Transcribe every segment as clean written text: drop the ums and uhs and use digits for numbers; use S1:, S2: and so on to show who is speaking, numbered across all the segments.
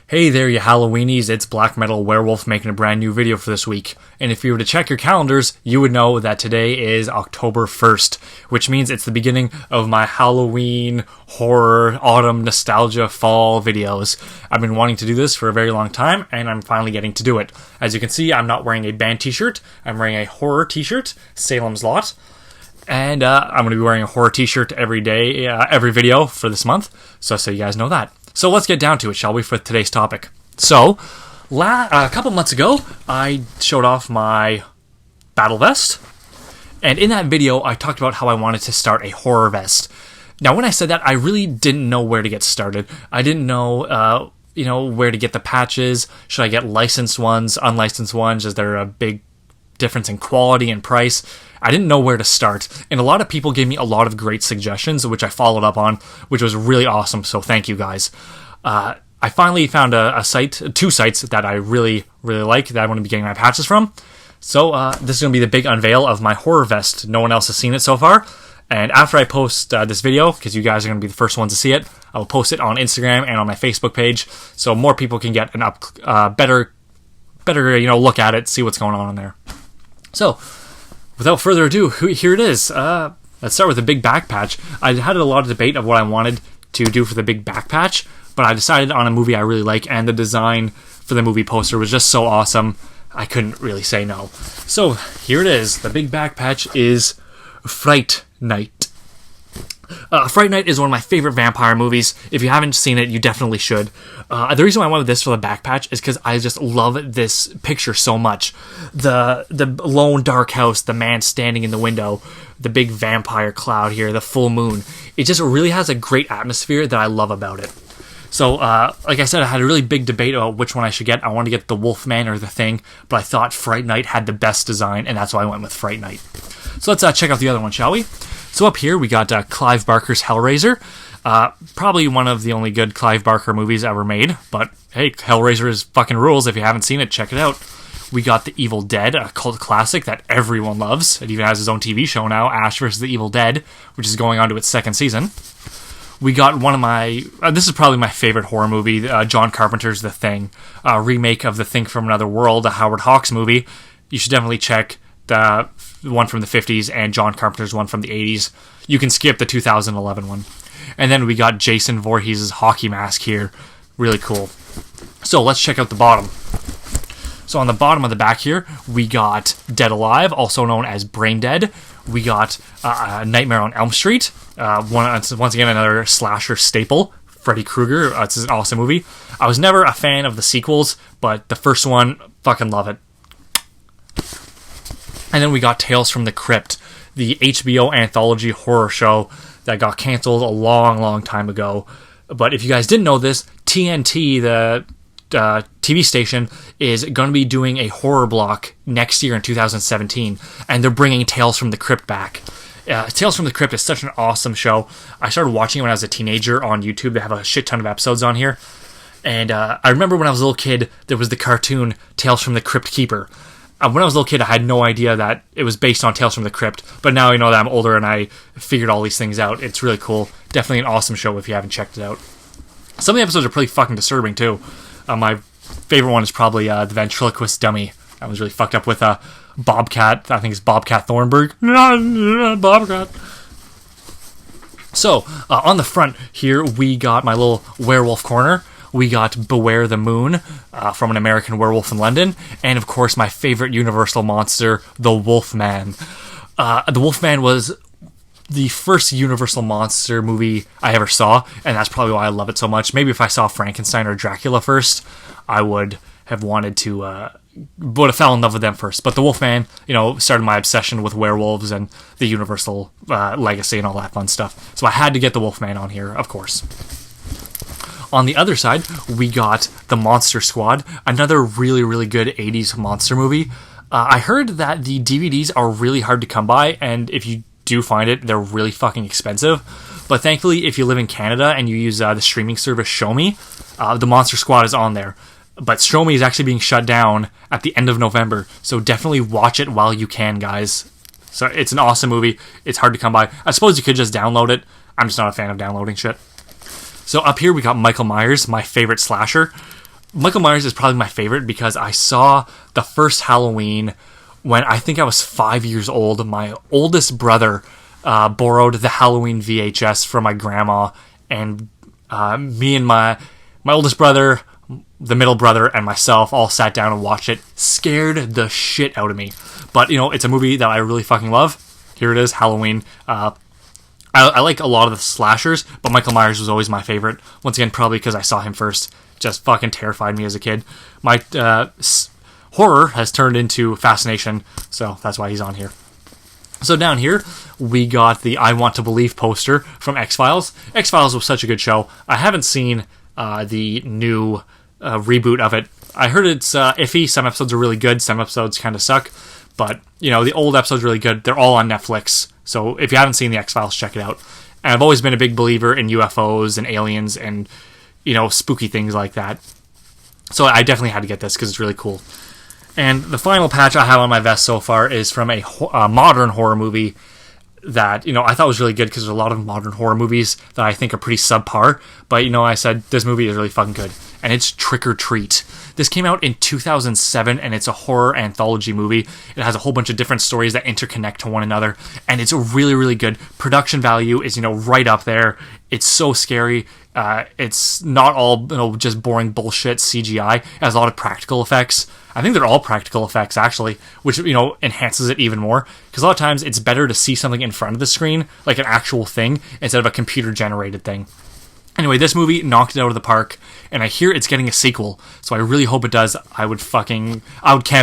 S1: Hey there, you Halloweenies, it's Black Metal Werewolf making a brand new video for this week. And if you were to check your calendars, you would know that today is October 1st, which means it's the beginning of my Halloween, horror, autumn, nostalgia, fall videos. I've been wanting to do this for a very long time, and I'm finally getting to do it. As you can see, I'm not wearing a band t-shirt, I'm wearing a horror t-shirt, Salem's Lot. And I'm going to be wearing a horror t-shirt every day, every video for this month, so you guys know that. So let's get down to it, shall we, for today's topic. So, a couple months ago, I showed off my battle vest, and in that video, I talked about how I wanted to start a horror vest. Now, when I said that, I really didn't know where to get started. I didn't know, where to get the patches. Should I get licensed ones, unlicensed ones? Is there a big difference in quality and price? I didn't know where to start, and a lot of people gave me a lot of great suggestions, which I followed up on, which was really awesome, so thank you guys. I finally found two sites that I really, really like, that I want to be getting my patches from. So this is going to be the big unveil of my horror vest. No one else has seen it so far, and after I post this video, because you guys are going to be the first ones to see it, I will post it on Instagram and on my Facebook page, so more people can get an better look at it, see what's going on in there. So, without further ado, here it is. Let's start with the big back patch. I had a lot of debate of what I wanted to do for the big back patch, but I decided on a movie I really like, and the design for the movie poster was just so awesome, I couldn't really say no. So, here it is. The big back patch is Fright Night. Fright Night is one of my favorite vampire movies. If you haven't seen it, you definitely should. The reason why I wanted this for the back patch is because I just love this picture so much. The lone dark house, the man standing in the window, the big vampire cloud here, the full moon. It just really has a great atmosphere that I love about it. So, like I said, I had a really big debate about which one I should get. I wanted to get the WolfMan or the Thing, but I thought Fright Night had the best design, and that's why I went with Fright Night. So let's check out the other one, shall we? So up here, we got Clive Barker's Hellraiser. Probably one of the only good Clive Barker movies ever made, but hey, Hellraiser is fucking rules. If you haven't seen it, check it out. We got The Evil Dead, a cult classic that everyone loves. It even has its own TV show now, Ash vs. the Evil Dead, which is going on to its second season. We got one of my... this is probably my favorite horror movie, John Carpenter's The Thing, a remake of The Thing from Another World, a Howard Hawks movie. You should definitely check the one from the 50s and John Carpenter's one from the 80s. You can skip the 2011 one. And then we got Jason Voorhees' hockey mask here. Really cool. So let's check out the bottom. So on the bottom of the back here, we got Dead Alive, also known as Brain Dead. We got Nightmare on Elm Street. Once again, another slasher staple. Freddy Krueger. It's an awesome movie. I was never a fan of the sequels, but the first one, fucking love it. And then we got Tales from the Crypt, the HBO anthology horror show that got canceled a long, long time ago. But if you guys didn't know this, TNT, the TV station, is going to be doing a horror block next year in 2017, and they're bringing Tales from the Crypt back. Tales from the Crypt is such an awesome show. I started watching it when I was a teenager on YouTube. They have a shit ton of episodes on here. And I remember when I was a little kid, there was the cartoon Tales from the Crypt Keeper. When I was a little kid, I had no idea that it was based on Tales from the Crypt, but now that I'm older and I figured all these things out, it's really cool. Definitely an awesome show if you haven't checked it out. Some of the episodes are pretty fucking disturbing, too. My favorite one is probably the ventriloquist dummy. That was really fucked up with Bobcat. I think it's Bobcat Thornburg. Bobcat. So, on the front here, we got my little werewolf corner. We got Beware the Moon from An American Werewolf in London. And, of course, my favorite Universal monster, the WolfMan. The WolfMan was the first Universal monster movie I ever saw, and that's probably why I love it so much. Maybe if I saw Frankenstein or Dracula first, I would have wanted to... would have fell in love with them first. But the WolfMan, started my obsession with werewolves and the Universal legacy and all that fun stuff. So I had to get the WolfMan on here, of course. On the other side, we got The Monster Squad, another really, really good 80s monster movie. I heard that the DVDs are really hard to come by, and if you do find it, they're really fucking expensive. But thankfully, if you live in Canada and you use the streaming service Shomi, The Monster Squad is on there. But Shomi is actually being shut down at the end of November, so definitely watch it while you can, guys. So it's an awesome movie. It's hard to come by. I suppose you could just download it. I'm just not a fan of downloading shit. So up here we got Michael Myers, my favorite slasher. Michael Myers is probably my favorite because I saw the first Halloween when I think I was 5 years old. My oldest brother borrowed the Halloween VHS from my grandma, and me and my oldest brother, the middle brother, and myself all sat down and watched it. Scared the shit out of me. But, it's a movie that I really fucking love. Here it is, Halloween. I like a lot of the slashers, but Michael Myers was always my favorite. Once again, probably because I saw him first. Just fucking terrified me as a kid. My horror has turned into fascination, so that's why he's on here. So down here, we got the I Want to Believe poster from X-Files. X-Files was such a good show. I haven't seen the new reboot of it. I heard it's iffy. Some episodes are really good. Some episodes kind of suck. But, the old episodes are really good. They're all on Netflix. So if you haven't seen the X-Files, check it out. And I've always been a big believer in UFOs and aliens and, spooky things like that. So I definitely had to get this because it's really cool. And the final patch I have on my vest so far is from a modern horror movie that, I thought was really good because there's a lot of modern horror movies that I think are pretty subpar. But, I said this movie is really fucking good. And it's Trick or Treat. This came out in 2007, and it's a horror anthology movie. It has a whole bunch of different stories that interconnect to one another, and it's really, really good. Production value is, right up there. It's so scary. It's not all, just boring bullshit CGI. It has a lot of practical effects. I think they're all practical effects, actually, which, enhances it even more. Because a lot of times, it's better to see something in front of the screen, like an actual thing, instead of a computer-generated thing. Anyway, this movie knocked it out of the park, and I hear it's getting a sequel, so I really hope it does. I would camp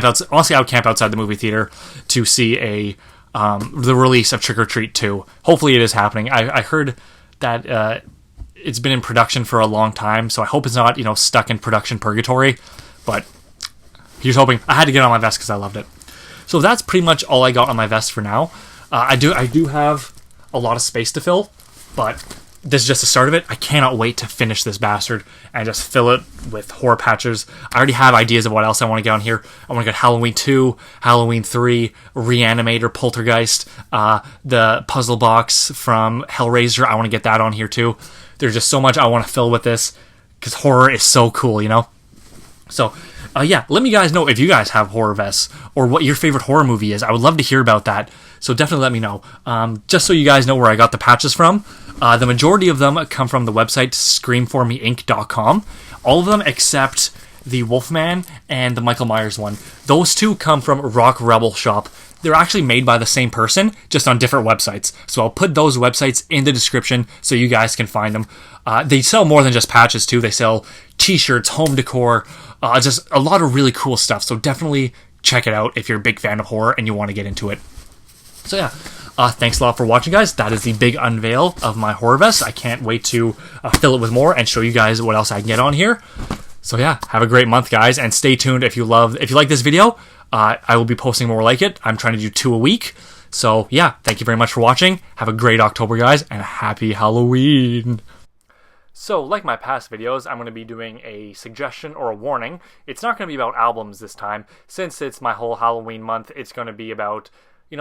S1: out. Honestly, I would camp outside the movie theater to see the release of Trick or Treat 2. Hopefully, it is happening. I heard that it's been in production for a long time, so I hope it's not stuck in production purgatory. But here's hoping. I had to get it on my vest because I loved it. So that's pretty much all I got on my vest for now. I do have a lot of space to fill, but this is just the start of it. I cannot wait to finish this bastard and just fill it with horror patches. I already have ideas of what else I want to get on here. I want to get Halloween 2, Halloween 3, Reanimator, Poltergeist, the puzzle box from Hellraiser. I want to get that on here too. There's just so much I want to fill with this because horror is so cool, So, let me guys know if you guys have horror vests or what your favorite horror movie is. I would love to hear about that. So definitely let me know. Just so you guys know where I got the patches from. The majority of them come from the website screamformeinc.com. All of them except the WolfMan and the Michael Myers one. Those two come from Rock Rebel Shop. They're actually made by the same person, just on different websites. So I'll put those websites in the description so you guys can find them. They sell more than just patches too. They sell t-shirts, home decor, just a lot of really cool stuff. So definitely check it out if you're a big fan of horror and you want to get into it. So yeah, thanks a lot for watching, guys. That is the big unveil of my horror vest. I can't wait to fill it with more and show you guys what else I can get on here. So yeah, have a great month, guys, and stay tuned if you like this video. I will be posting more like it. I'm trying to do 2 a week. So yeah, thank you very much for watching. Have a great October, guys, and a happy Halloween. So, like my past videos, I'm going to be doing a suggestion or a warning. It's not going to be about albums this time. Since it's my whole Halloween month, it's going to be about,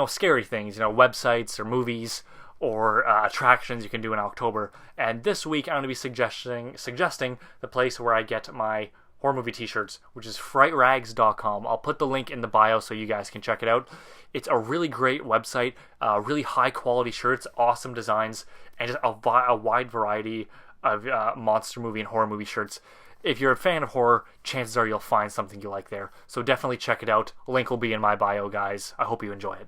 S1: scary things, websites or movies or attractions you can do in October. And this week, I'm going to be suggesting the place where I get my horror movie t-shirts, which is frightrags.com. I'll put the link in the bio so you guys can check it out. It's a really great website, really high quality shirts, awesome designs, and just a wide variety of monster movie and horror movie shirts. If you're a fan of horror, chances are you'll find something you like there. So definitely check it out. Link will be in my bio, guys. I hope you enjoy it.